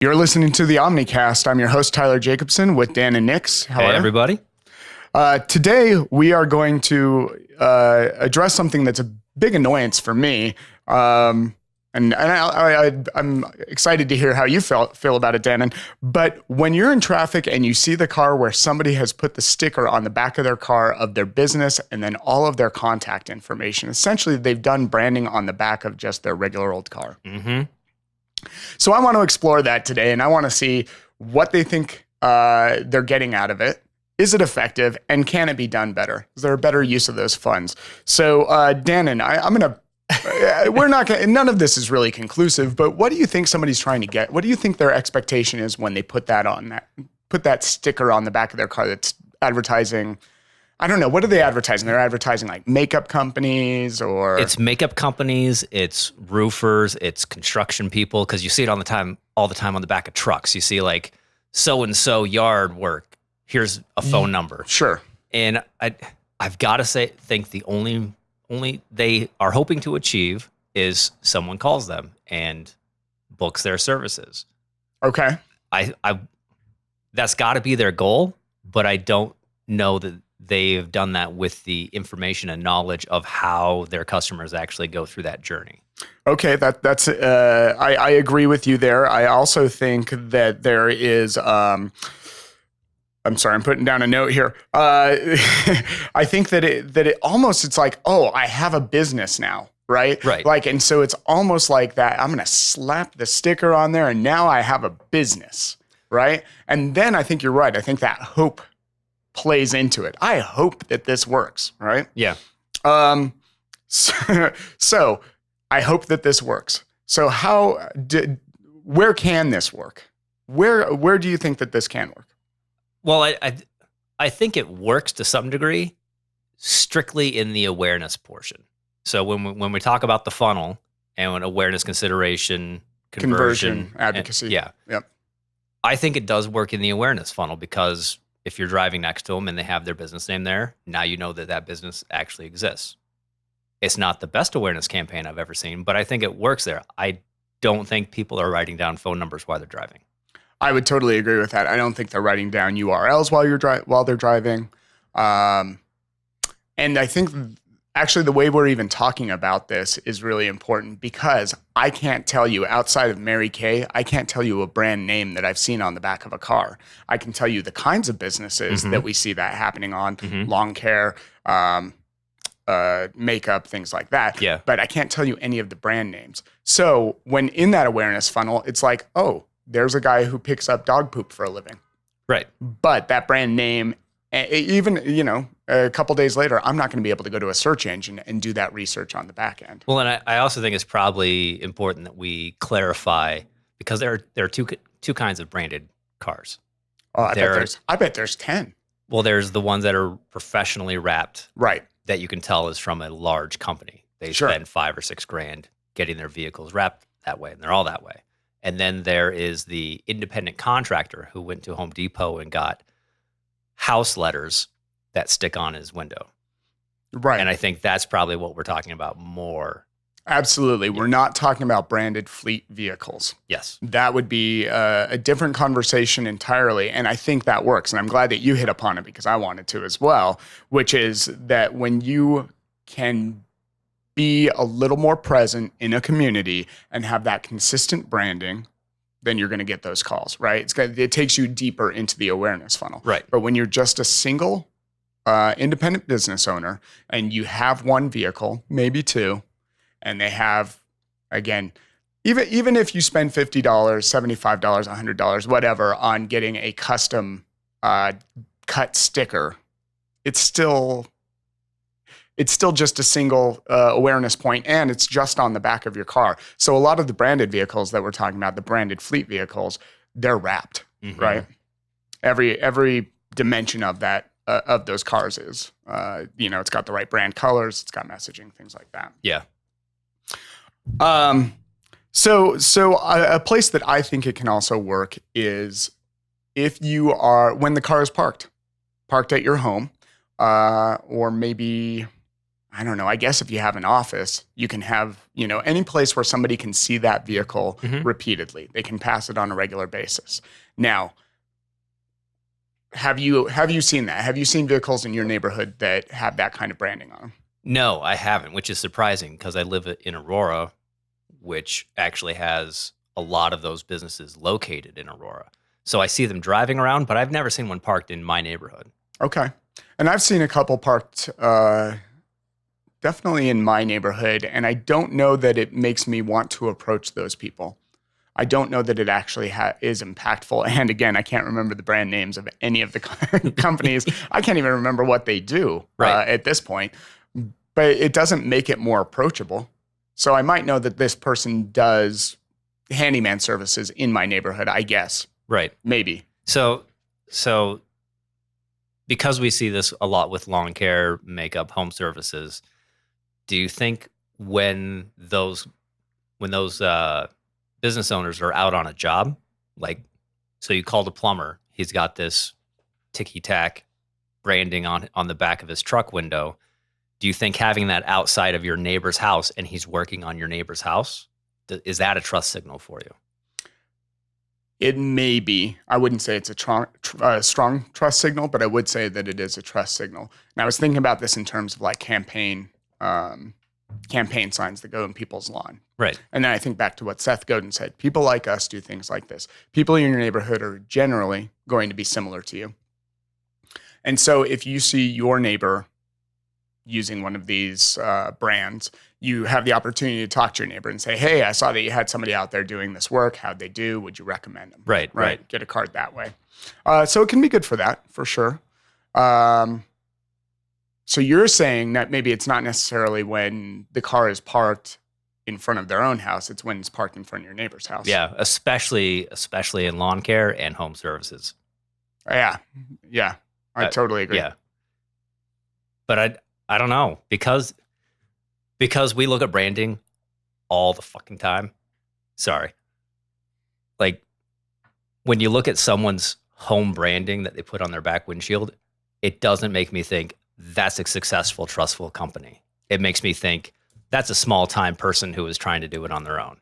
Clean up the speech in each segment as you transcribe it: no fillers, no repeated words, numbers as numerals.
You're listening to the Omnicast. I'm your host, Tyler Jacobson, with Dan and Nix. Hey, everybody. Today, we are going to address something that's a big annoyance for me. I'm excited to hear how you feel about it, Dannon. But when you're in traffic and you see the car where somebody has put the sticker on the back of their car of their business and then all of their contact information, essentially they've done branding on the back of just their regular old car. Mm-hmm. So I want to explore that today, and I want to see what they think they're getting out of it. Is it effective, and can it be done better? Is there a better use of those funds? So, Dannon, I'm going to, we're not going to, none of this is really conclusive, but what do you think somebody's trying to get? What do you think their expectation is when they put that sticker on the back of their car that's advertising? I don't know. What are they advertising? They're advertising like makeup companies or... It's makeup companies, it's roofers, it's construction people, because you see it all the time on the back of trucks. You see like so-and-so yard work. Here's a phone number. Sure. And I've got to think the only they are hoping to achieve is someone calls them and books their services. Okay. I that's got to be their goal, but I don't know that they've done that with the information and knowledge of how their customers actually go through that journey. Okay, that's I agree with you there. I also think that there is I'm sorry, I'm putting down a note here. I think that it almost, it's like, oh, I have a business now, right? Right. Like, and so it's almost like that. I'm going to slap the sticker on there and now I have a business, right? And then I think you're right. I think that hope plays into it. I hope that this works, right? Yeah. So I hope that this works. So where can this work? Where do you think that this can work? Well, I think it works to some degree, strictly in the awareness portion. So when we talk about the funnel and when awareness, consideration, conversion, advocacy, yep. I think it does work in the awareness funnel, because if you're driving next to them and they have their business name there, now you know that business actually exists. It's not the best awareness campaign I've ever seen, but I think it works there. I don't think people are writing down phone numbers while they're driving. I would totally agree with that. I don't think they're writing down URLs while they're driving. And I think actually the way we're even talking about this is really important, because I can't tell you, outside of Mary Kay, I can't tell you a brand name that I've seen on the back of a car. I can tell you the kinds of businesses that we see that happening on, lawn care, makeup, things like that. Yeah. But I can't tell you any of the brand names. So when in that awareness funnel, it's like, oh, there's a guy who picks up dog poop for a living. Right. But that brand name, even, a couple days later, I'm not going to be able to go to a search engine and do that research on the back end. Well, and I also think it's probably important that we clarify, because there are two kinds of branded cars. Oh, I bet there's 10. Well, there's the ones that are professionally wrapped. Right. That you can tell is from a large company. They spend $5,000 or $6,000 getting their vehicles wrapped that way, and they're all that way. And then there is the independent contractor who went to Home Depot and got house letters that stick on his window. Right. And I think that's probably what we're talking about more. Absolutely. Yeah. We're not talking about branded fleet vehicles. Yes. That would be a different conversation entirely. And I think that works. And I'm glad that you hit upon it, because I wanted to as well, which is that when you can be a little more present in a community and have that consistent branding, then you're going to get those calls, right? It takes you deeper into the awareness funnel. Right. But when you're just a single independent business owner and you have one vehicle, maybe two, and they have, again, even if you spend $50, $75, $100, whatever, on getting a custom cut sticker, it's still just a single awareness point, and it's just on the back of your car. So a lot of the branded vehicles that we're talking about, the branded fleet vehicles, they're wrapped, right? Every dimension of that of those cars is, it's got the right brand colors, it's got messaging, things like that. Yeah. So a place that I think it can also work is when the car is parked at your home, or maybe I don't know. I guess if you have an office, you can have, any place where somebody can see that vehicle repeatedly. They can pass it on a regular basis. Now, have you seen that? Have you seen vehicles in your neighborhood that have that kind of branding on them? No, I haven't, which is surprising because I live in Aurora, which actually has a lot of those businesses located in Aurora. So I see them driving around, but I've never seen one parked in my neighborhood. Okay. And I've seen a couple parked definitely in my neighborhood, and I don't know that it makes me want to approach those people. I don't know that it actually is impactful. And again, I can't remember the brand names of any of the companies. I can't even remember what they do at this point. But it doesn't make it more approachable. So I might know that this person does handyman services in my neighborhood, I guess. Right. Maybe. So because we see this a lot with lawn care, makeup, home services, do you think when those business owners are out on a job, like, so you called a plumber, he's got this ticky-tack branding on the back of his truck window, do you think having that outside of your neighbor's house and he's working on your neighbor's house, is that a trust signal for you? It may be. I wouldn't say it's a strong trust signal, but I would say that it is a trust signal. And I was thinking about this in terms of like campaign signs that go in people's lawn. Right. And then I think back to what Seth Godin said. People like us do things like this. People in your neighborhood are generally going to be similar to you. And so if you see your neighbor using one of these brands, you have the opportunity to talk to your neighbor and say, hey, I saw that you had somebody out there doing this work. How'd they do? Would you recommend them? Right. Get a card that way. So it can be good for that, for sure. So you're saying that maybe it's not necessarily when the car is parked in front of their own house. It's when it's parked in front of your neighbor's house. Yeah, especially in lawn care and home services. Yeah. I totally agree. Yeah. But I don't know, because we look at branding all the fucking time. Sorry. Like, when you look at someone's home branding that they put on their back windshield, it doesn't make me think that's a successful, trustful company. It makes me think that's a small-time person who is trying to do it on their own.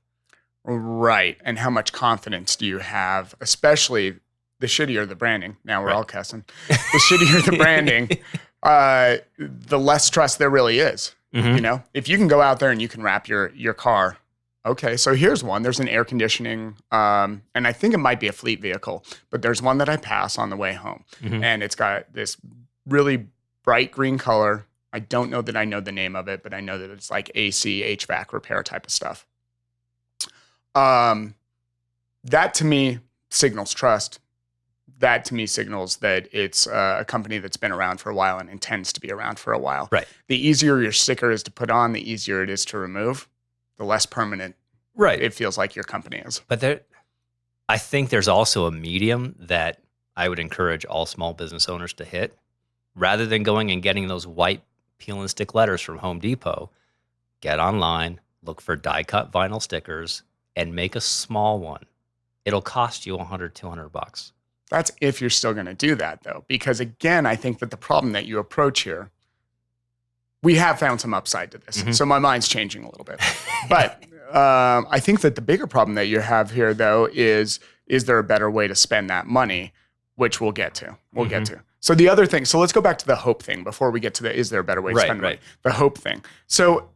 Right. And how much confidence do you have, especially the shittier the branding? Now we're all cussing. The shittier the branding, the less trust there really is. Mm-hmm. If you can go out there and you can wrap your car. Okay, so here's one. There's an air conditioning, and I think it might be a fleet vehicle, but there's one that I pass on the way home. Mm-hmm. And it's got this really bright green color. I don't know that I know the name of it, but I know that it's like AC, HVAC repair type of stuff. That to me signals trust. That to me signals that it's a company that's been around for a while and intends to be around for a while. Right. The easier your sticker is to put on, the easier it is to remove, the less permanent it feels like your company is. But I think there's also a medium that I would encourage all small business owners to hit. Rather than going and getting those white peel and stick letters from Home Depot, get online, look for die-cut vinyl stickers, and make a small one. It'll cost you $100, $200. That's if you're still going to do that, though. Because again, I think that the problem that you approach here, we have found some upside to this. Mm-hmm. So my mind's changing a little bit. But I think that the bigger problem that you have here, though, is there a better way to spend that money, which we'll get to. We'll get to. So the other thing, so let's go back to the hope thing before we get to is there a better way to spend money? The hope thing. So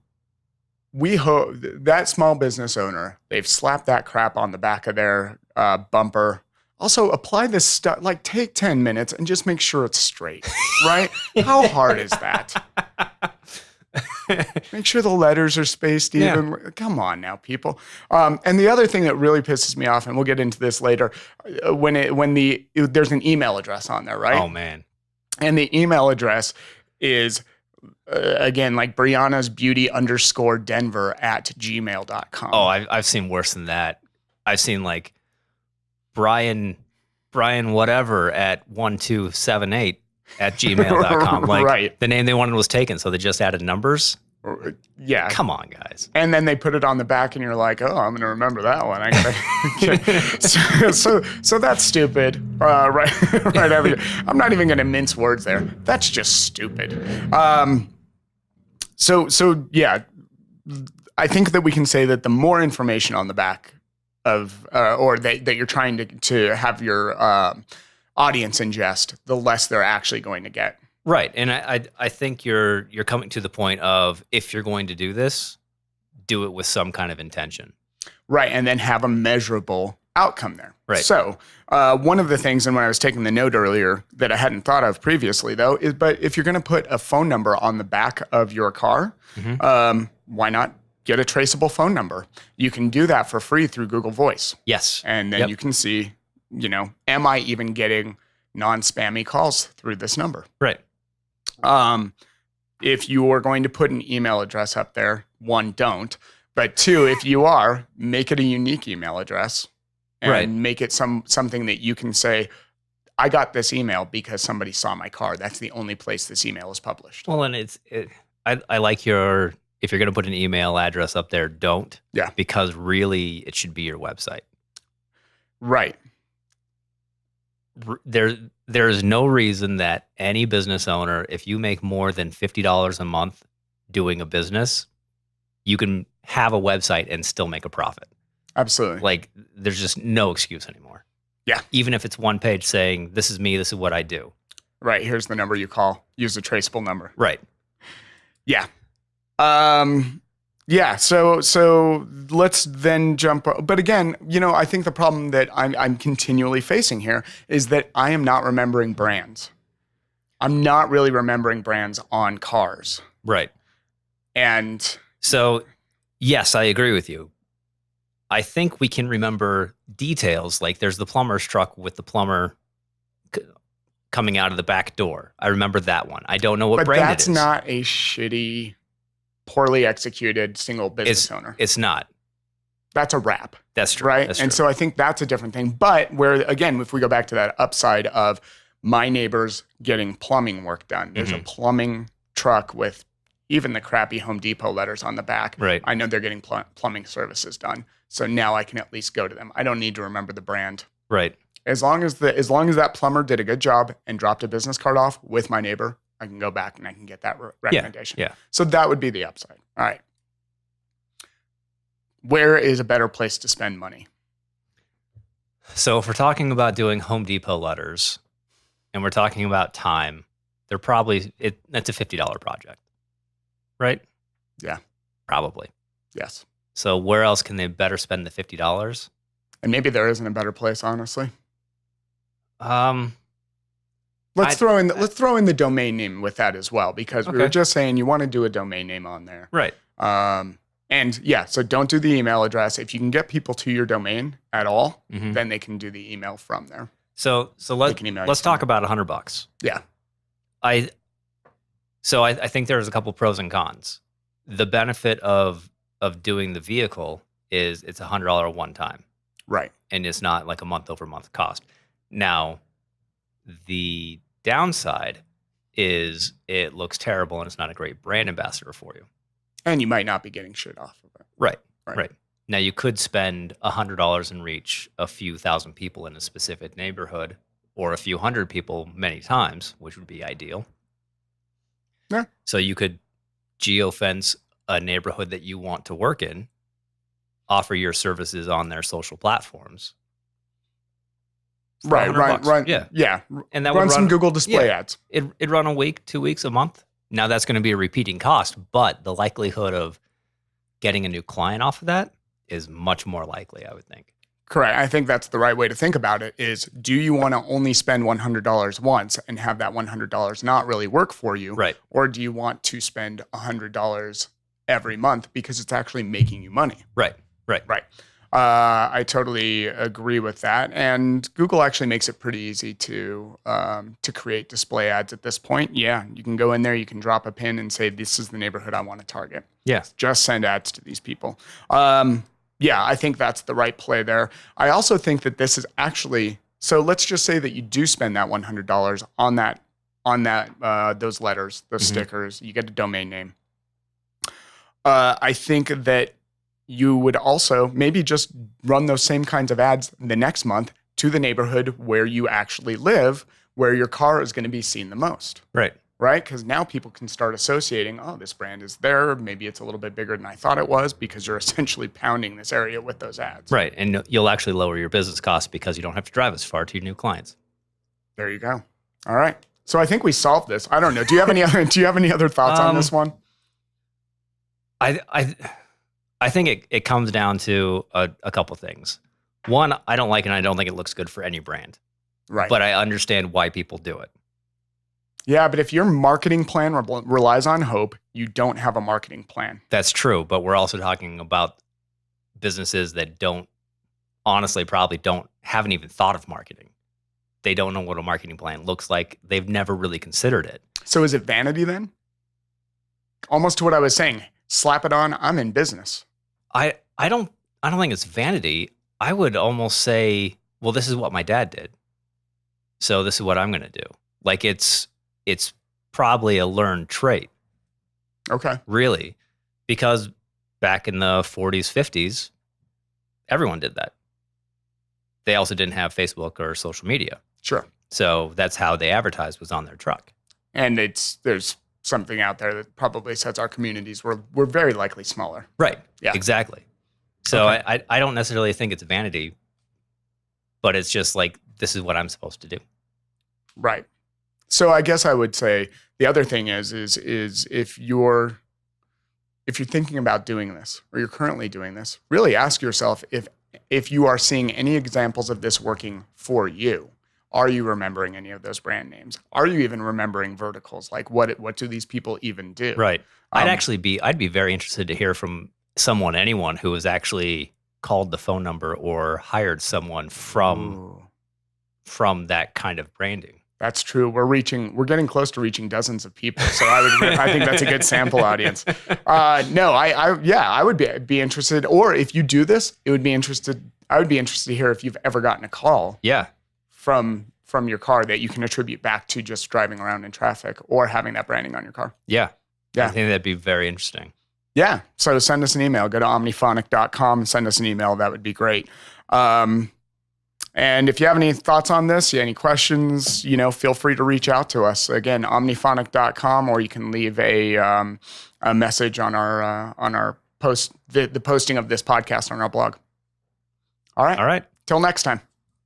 we hope that small business owner, they've slapped that crap on the back of their bumper. Also, apply this stuff, like take 10 minutes and just make sure it's straight, right? How hard is that? Make sure the letters are spaced even. Yeah. Come on now, people. And the other thing that really pisses me off, and we'll get into this later, there's an email address on there, right? Oh, man. And the email address is, again, like Brianna's Beauty _Denver@gmail.com. Oh, I've seen worse than that. I've seen like Brian whatever @1278@gmail.com. Like the name they wanted was taken, so they just added numbers. Yeah. Come on, guys. And then they put it on the back and you're like, oh, I'm going to remember that one. So that's stupid. Right over here. I'm not even going to mince words there. That's just stupid. So yeah, I think that we can say that the more information on the back of, or that you're trying to have your audience ingest, the less they're actually going to get. Right. And I think you're coming to the point of, if you're going to do this, do it with some kind of intention. Right. And then have a measurable outcome there. Right. So one of the things, and when I was taking the note earlier that I hadn't thought of previously though, is, but if you're going to put a phone number on the back of your car, why not get a traceable phone number? You can do that for free through Google Voice. Yes. And then you can see, am I even getting non-spammy calls through this number? Right. If you are going to put an email address up there, one, don't. But two, if you are, make it a unique email address and make it something that you can say, I got this email because somebody saw my car. That's the only place this email is published. Well, and I like your, if you're going to put an email address up there, don't. Yeah. Because really it should be your website. Right. There is no reason that any business owner, if you make more than $50 a month doing a business, you can have a website and still make a profit. Absolutely. Like, there's just no excuse anymore. Yeah. Even if it's one page saying, this is me, this is what I do. Right. Here's the number you call. Use the traceable number. Right. Yeah. Yeah. So let's then jump. But again, I think the problem that I'm continually facing here is that I am not remembering brands. I'm not really remembering brands on cars. Right. And so, yes, I agree with you. I think we can remember details. Like, there's the plumber's truck with the plumber coming out of the back door. I remember that one. I don't know what brand it is. But that's not a shitty, poorly executed single business owner. It's not. That's a wrap. That's true. Right? That's and true. so I think that's a different thing. But where, again, if we go back to that upside of my neighbors getting plumbing work done, there's a plumbing truck with even the crappy Home Depot letters on the back. Right. I know they're getting plumbing services done. So now I can at least go to them. I don't need to remember the brand. Right. As long as that plumber did a good job and dropped a business card off with my neighbor, I can go back and I can get that recommendation. Yeah. So that would be the upside. All right. Where is a better place to spend money? So if we're talking about doing Home Depot letters and we're talking about time, that's a $50 project, right? Yeah. Probably. Yes. So where else can they better spend the $50? And maybe there isn't a better place, honestly. Let's throw in the domain name with that as well, because we were just saying you want to do a domain name on there. Right. And yeah, so don't do the email address. If you can get people to your domain at all, then they can do the email from there. So let's talk about $100. Yeah. I think there's a couple pros and cons. The benefit of doing the vehicle is it's $100 one time. Right. And it's not like a month-over-month cost. Now, the downside is it looks terrible and it's not a great brand ambassador for you. And you might not be getting shit off of it. Right. Now, you could spend $100 and reach a few thousand people in a specific neighborhood, or a few hundred people many times, which would be ideal. Yeah. So you could geofence a neighborhood that you want to work in, offer your services on their social platforms. Right. Yeah. And that run would some Google display ads. It'd run a week, 2 weeks, a month. Now that's going to be a repeating cost, but the likelihood of getting a new client off of that is much more likely, I would think. Correct. I think that's the right way to think about it is, do you want to only spend $100 once and have that $100 not really work for you? Right. Or do you want to spend $100 every month because it's actually making you money? Right. I totally agree with that. And Google actually makes it pretty easy to create display ads at this point. Yeah, you can go in there, you can drop a pin and say, this is the neighborhood I want to target. Yes. Just send ads to these people. Yeah, I think that's the right play there. I also think that this is actually, so let's just say that you do spend that $100 on those letters, those stickers, you get a domain name. I think that you would also maybe just run those same kinds of ads the next month to the neighborhood where you actually live, where your car is going to be seen the most. Right. right? Because now people can start associating, oh, this brand is there. Maybe it's a little bit bigger than I thought it was, because you're essentially pounding this area with those ads. Right. And you'll actually lower your business costs because you don't have to drive as far to your new clients. There you go. All right. So I think we solved this. I don't know. Do you have any other thoughts on this one? I think it comes down to a couple things. One, I don't like it, and I don't think it looks good for any brand. Right. But I understand why people do it. Yeah, but if your marketing plan relies on hope, you don't have a marketing plan. That's true, but we're also talking about businesses that haven't even thought of marketing. They don't know what a marketing plan looks like. They've never really considered it. So is it vanity then? Almost to what I was saying. Slap it on, I'm in business. I don't think it's vanity. I would almost say, well, this is what my dad did, so this is what I'm going to do. Like it's probably a learned trait. Okay. Really, because back in the 40s, 50s, everyone did that. They also didn't have Facebook or social media. Sure. So that's how they advertised, was on their truck. And there's something out there that probably says our communities were very likely smaller. Right. Yeah. Exactly. So Okay. I don't necessarily think it's vanity, but it's just like, this is what I'm supposed to do. Right. So I guess I would say the other thing is if you're thinking about doing this, or you're currently doing this, really ask yourself if you are seeing any examples of this working for you. Are you remembering any of those brand names? Are you even remembering verticals? Like what do these people even do? Right. I'd be very interested to hear from anyone who has actually called the phone number or hired someone from that kind of branding. That's true. We're getting close to reaching dozens of people. So I think that's a good sample audience. No, I would be interested. Or if you do this, I would be interested to hear if you've ever gotten a call. Yeah. From your car that you can attribute back to just driving around in traffic or having that branding on your car. Yeah. Yeah. I think that'd be very interesting. Yeah. So send us an email. Go to omniphonic.com and send us an email. That would be great. And if you have any thoughts on this, any questions, feel free to reach out to us. Again, omniphonic.com, or you can leave a message on our post, the posting of this podcast on our blog. All right. All right. Till next time.